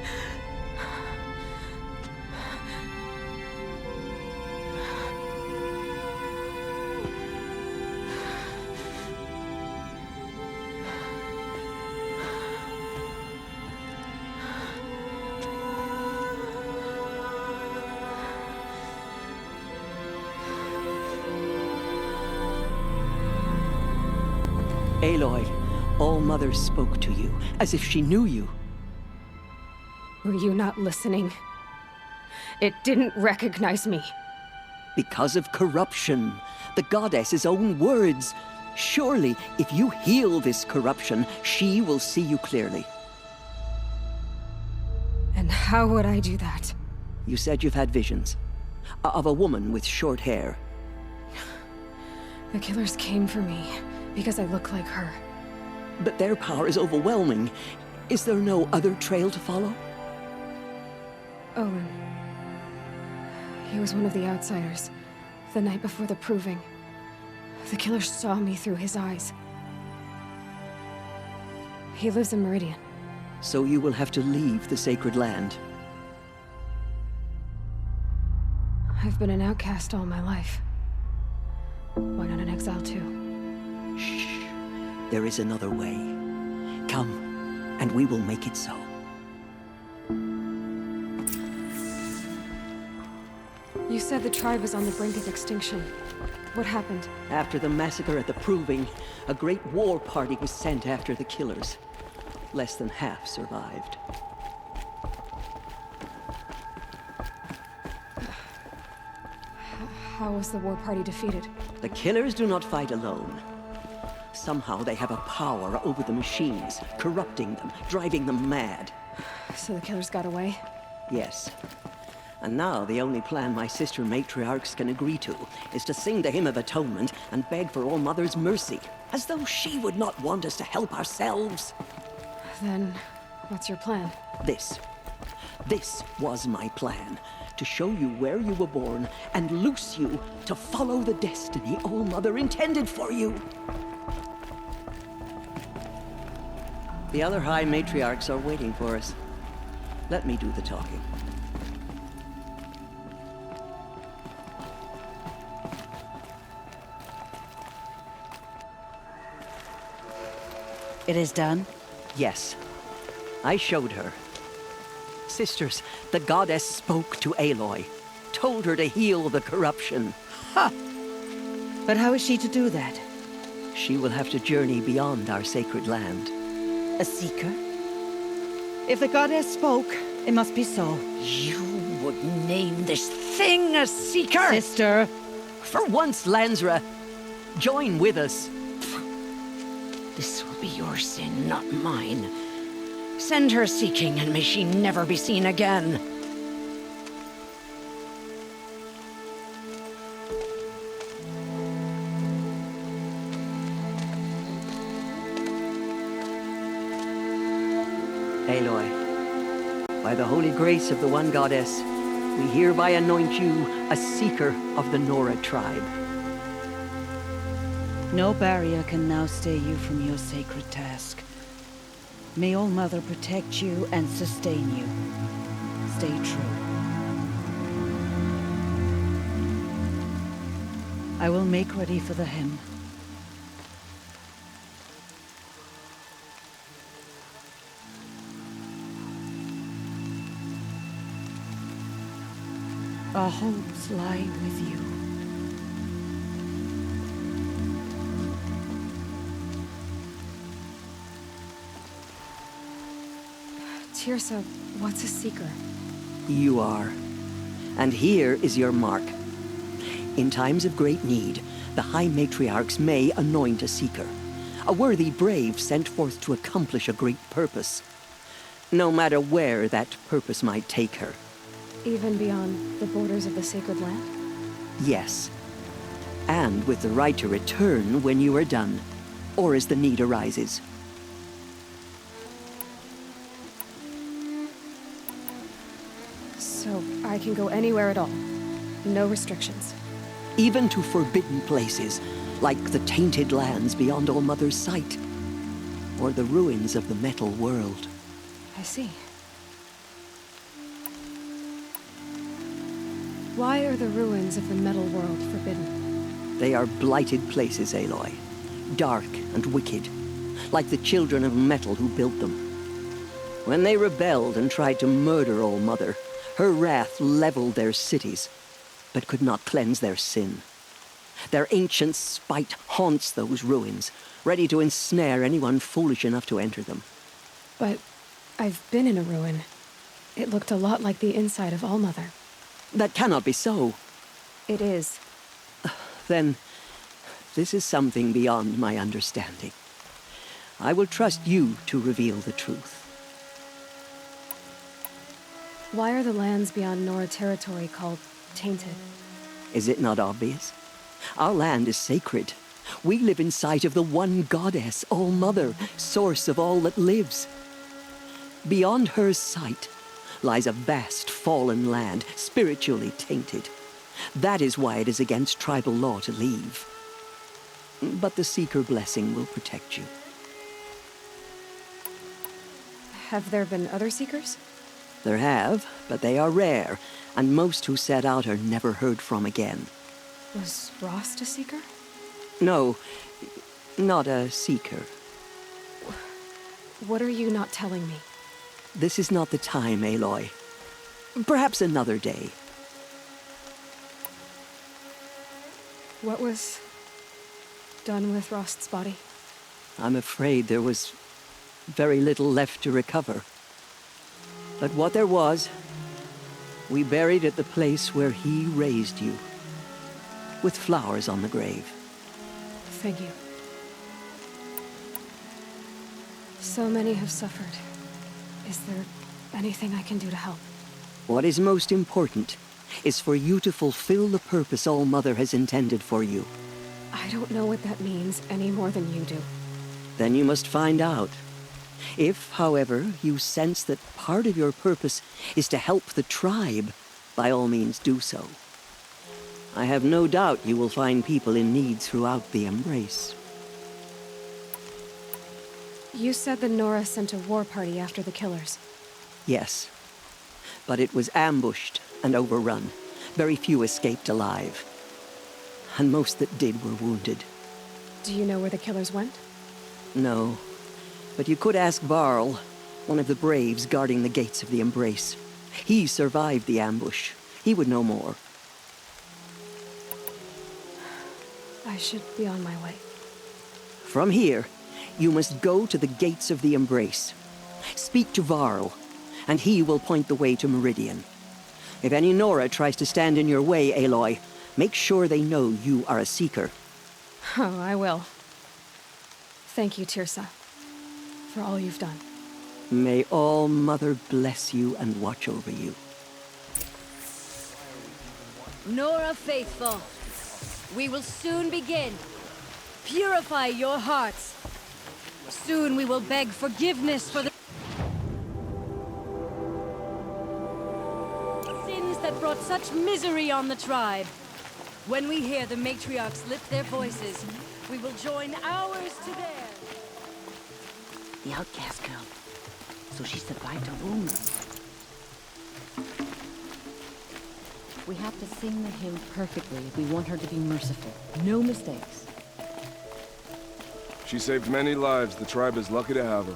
Aloy, All-Mother spoke to you, as if she knew you. Were you not listening? It didn't recognize me. Because of corruption. The goddess's own words. Surely, if you heal this corruption, she will see you clearly. And how would I do that? You said you've had visions. Of a woman with short hair. The killers came for me because I look like her. But their power is overwhelming. Is there no other trail to follow? Owen. He was one of the outsiders. The night before the proving. The killer saw me through his eyes. He lives in Meridian. So you will have to leave the sacred land. I've been an outcast all my life. Why not an exile too? Shh. There is another way. Come, and we will make it so. You said the tribe was on the brink of extinction. What happened? After the massacre at the Proving, a great war party was sent after the killers. Less than half survived. How was the war party defeated? The killers do not fight alone. Somehow they have a power over the machines, corrupting them, driving them mad. So the killers got away? Yes. And now the only plan my sister matriarchs can agree to is to sing the Hymn of Atonement and beg for All-Mother's mercy, as though she would not want us to help ourselves. Then, what's your plan? This was my plan. To show you where you were born and loose you to follow the destiny All-Mother intended for you. The other High Matriarchs are waiting for us. Let me do the talking. It is done? Yes. I showed her. Sisters, the goddess spoke to Aloy. Told her to heal the corruption. Ha! But how is she to do that? She will have to journey beyond our sacred land. A seeker? If the goddess spoke, it must be so. You would name this thing a seeker? Sister! For once, Lansra, join with us. This will be your sin, not mine. Send her seeking, and may she never be seen again. Aloy, By the holy grace of the one goddess, we hereby anoint you a seeker of the Nora tribe. No barrier can now stay you from your sacred task. May All Mother protect you and sustain you. Stay true. I will make ready for the hymn. Our hopes lie with you. Tirsa, what's a seeker? You are. And here is your mark. In times of great need, the High Matriarchs may anoint a seeker, a worthy brave sent forth to accomplish a great purpose, no matter where that purpose might take her. Even beyond the borders of the sacred land? Yes. And with the right to return when you are done, or as the need arises. So I can go anywhere at all? No restrictions? Even to forbidden places, like the tainted lands beyond All Mother's sight, or the ruins of the metal world. I see. Why are the ruins of the metal world forbidden? They are blighted places, Aloy. Dark and wicked, like the children of metal who built them. When they rebelled and tried to murder All Mother, her wrath leveled their cities, but could not cleanse their sin. Their ancient spite haunts those ruins, ready to ensnare anyone foolish enough to enter them. But I've been in a ruin. It looked a lot like the inside of All Mother. That cannot be so. It is. Then, this is something beyond my understanding. I will trust you to reveal the truth. Why are the lands beyond Nora territory called tainted? Is it not obvious? Our land is sacred. We live in sight of the one goddess, All Mother, source of all that lives. Beyond her sight lies a vast fallen land, spiritually tainted. That is why it is against tribal law to leave. But the Seeker blessing will protect you. Have there been other Seekers? There have, but they are rare, and most who set out are never heard from again. Was Rost a Seeker? No, not a Seeker. What are you not telling me? This is not the time, Aloy. Perhaps another day. What was done with Rost's body? I'm afraid there was very little left to recover. But what there was, we buried at the place where he raised you, with flowers on the grave. Thank you. So many have suffered. Is there anything I can do to help? What is most important is for you to fulfill the purpose All Mother has intended for you. I don't know what that means any more than you do. Then you must find out. If, however, you sense that part of your purpose is to help the tribe, by all means do so. I have no doubt you will find people in need throughout the Embrace. You said the Nora sent a war party after the killers. Yes, but it was ambushed and overrun. Very few escaped alive. And most that did were wounded. Do you know where the killers went? No, but you could ask Varl, one of the braves guarding the gates of the Embrace. He survived the ambush. He would know more. I should be on my way. From here, you must go to the gates of the Embrace. Speak to Varl, and he will point the way to Meridian. If any Nora tries to stand in your way, Aloy, make sure they know you are a Seeker. Oh, I will. Thank you, Tirsa, for all you've done. May All Mother bless you and watch over you. Nora faithful, we will soon begin. Purify your hearts. Soon we will beg forgiveness for the... brought such misery on the tribe. When we hear the matriarchs lift their voices, we will join ours to theirs. The outcast girl. So she survived a wound. We have to sing the hymn perfectly if we want her to be merciful. No mistakes. She saved many lives. The tribe is lucky to have her.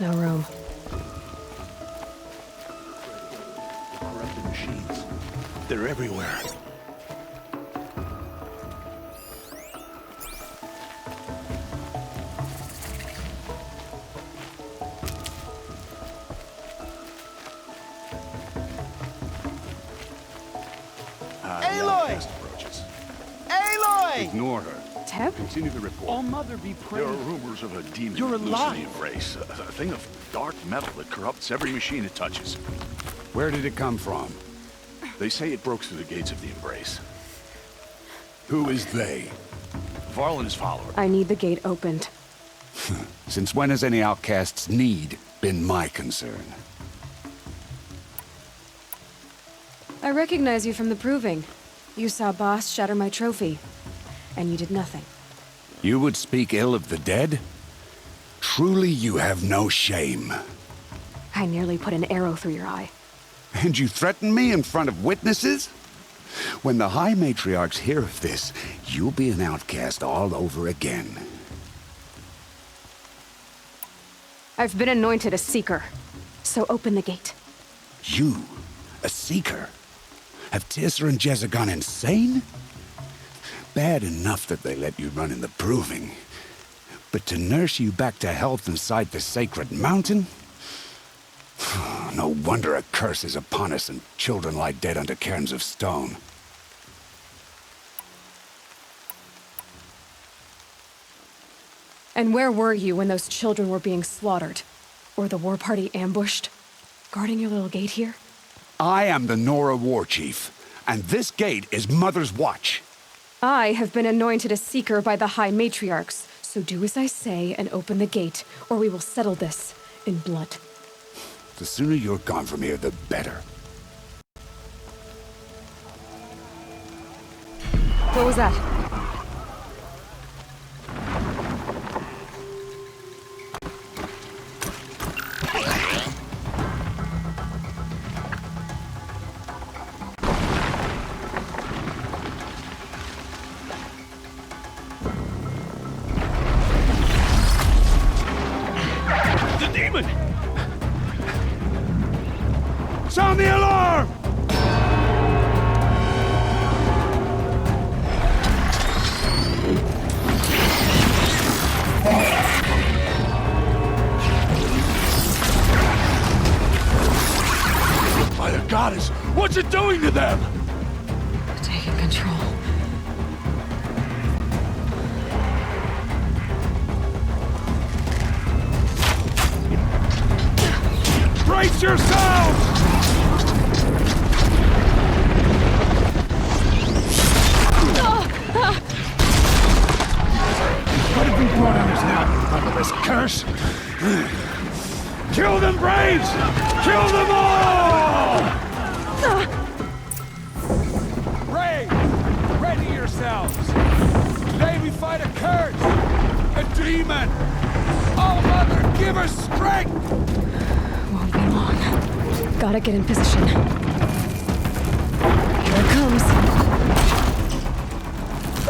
No room. Corrupted machines. They're everywhere. Aloy! Aloy! Ignore her. Teb? Continue the report. Oh, Mother be There praised. are rumors of a demon You're loose in alive. the Embrace. A thing of dark metal that corrupts every machine it touches. Where did it come from? They say it broke through the gates of the Embrace. Who is they? Varl and his followers. I need the gate opened. Since when has any outcast's need been my concern? I recognize you from the proving. You saw Boss shatter my trophy, and you did nothing. You would speak ill of the dead? Truly you have no shame. I nearly put an arrow through your eye. And you threaten me in front of witnesses? When the High Matriarchs hear of this, you'll be an outcast all over again. I've been anointed a seeker, so open the gate. You, a seeker? Have Tissa and Jezza gone insane? Bad enough that they let you run in the proving. But to nurse you back to health inside the sacred mountain? No wonder a curse is upon us and children lie dead under cairns of stone. And where were you when those children were being slaughtered? Or the war party ambushed? Guarding your little gate here? I am the Nora War Chief, and this gate is Mother's watch. I have been anointed a seeker by the High Matriarchs, so do as I say and open the gate, or we will settle this in blood. The sooner you're gone from here, the better. What was that? The demon! Sound the alarm! By the goddess, what's it doing to them? Taking control. Brace yourselves! What have we brought on us now, under this curse? Kill them, Braves! Kill them all! Ray! Ready yourselves! Today we fight a curse! A demon! Oh, Mother, give us strength! Won't be long. Gotta get in position. Here it comes.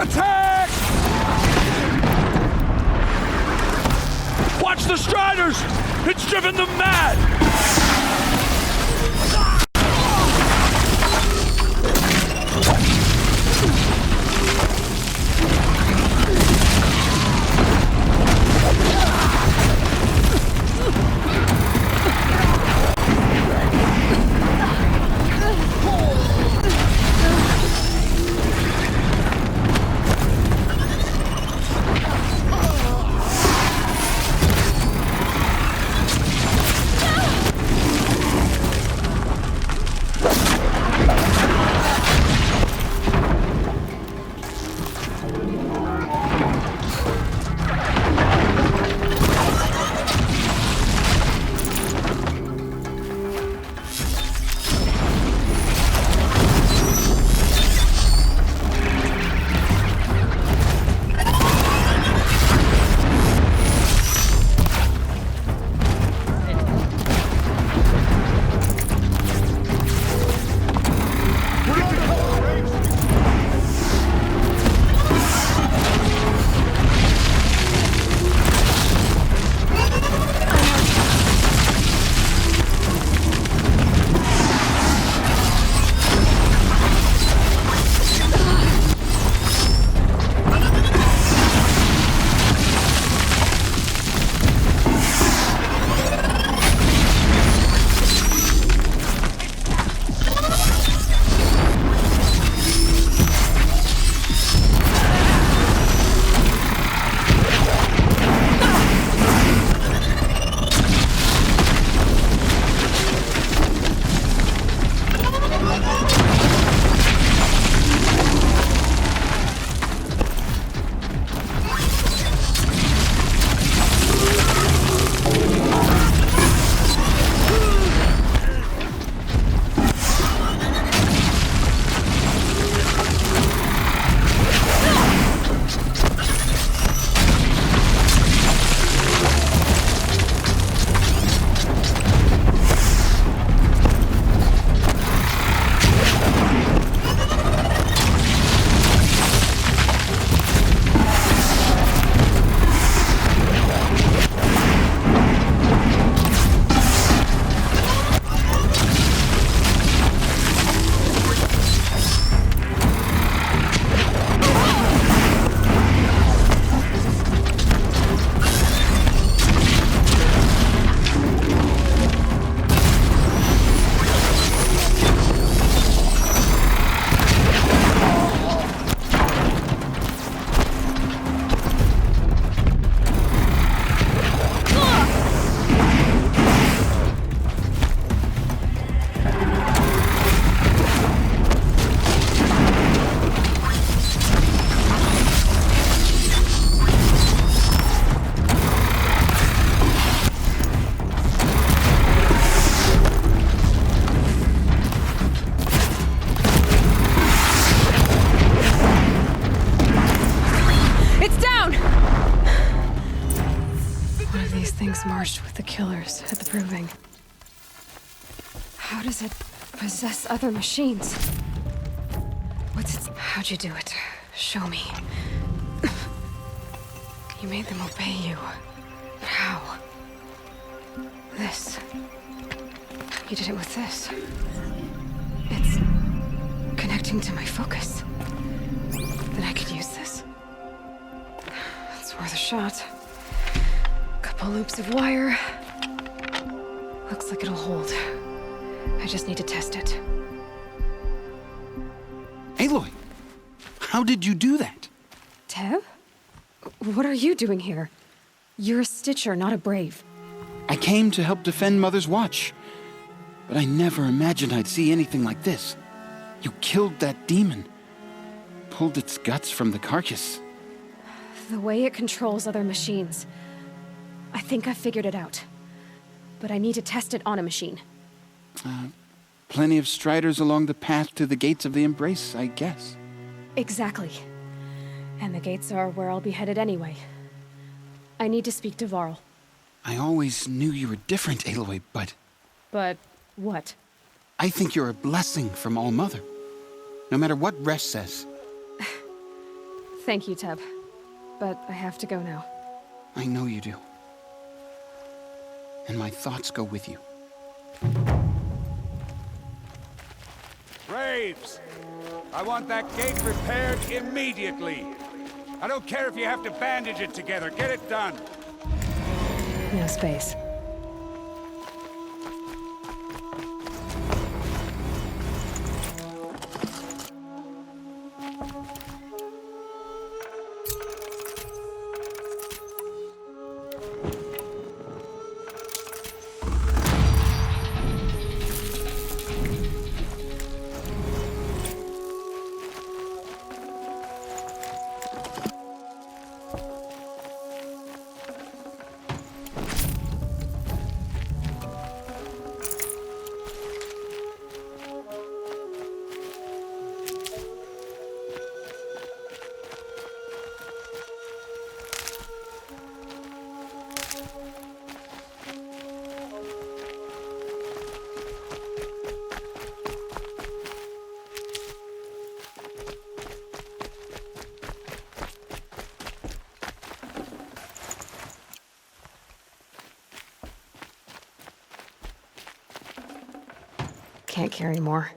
Attack! Watch the Striders! It's driven them mad! was merged with the killers at the proving. How does it possess other machines? What's its... How'd you do it? Show me. You made them obey you. But how? This. You did it with this. It's connecting to my focus. Then I could use this. It's worth a shot. Couple loops of wire. Looks like it'll hold. I just need to test it. Aloy, how did you do that? Tev? What are you doing here? You're a Stitcher, not a Brave. I came to help defend Mother's Watch, but I never imagined I'd see anything like this. You killed that demon, pulled its guts from the carcass. The way it controls other machines. I think I figured it out. But I need to test it on a machine. Plenty of striders along the path to the gates of the Embrace, I guess. Exactly. And the gates are where I'll be headed anyway. I need to speak to Varl. I always knew you were different, Aloy, but... But what? I think you're a blessing from All-Mother. No matter what Resh says. Thank you, Teb. But I have to go now. I know you do. And my thoughts go with you. Braves! I want that gate repaired immediately. I don't care if you have to bandage it together. Get it done. No space. Can't carry more.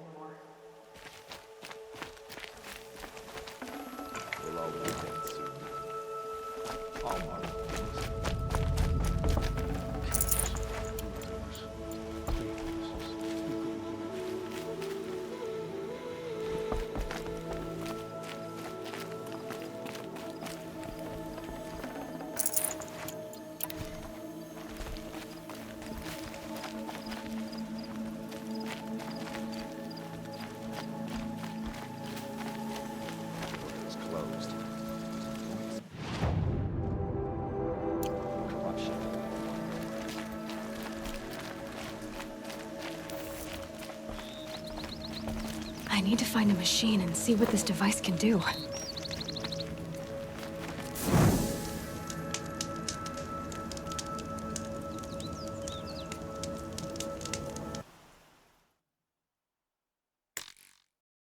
I need to find a machine and see what this device can do.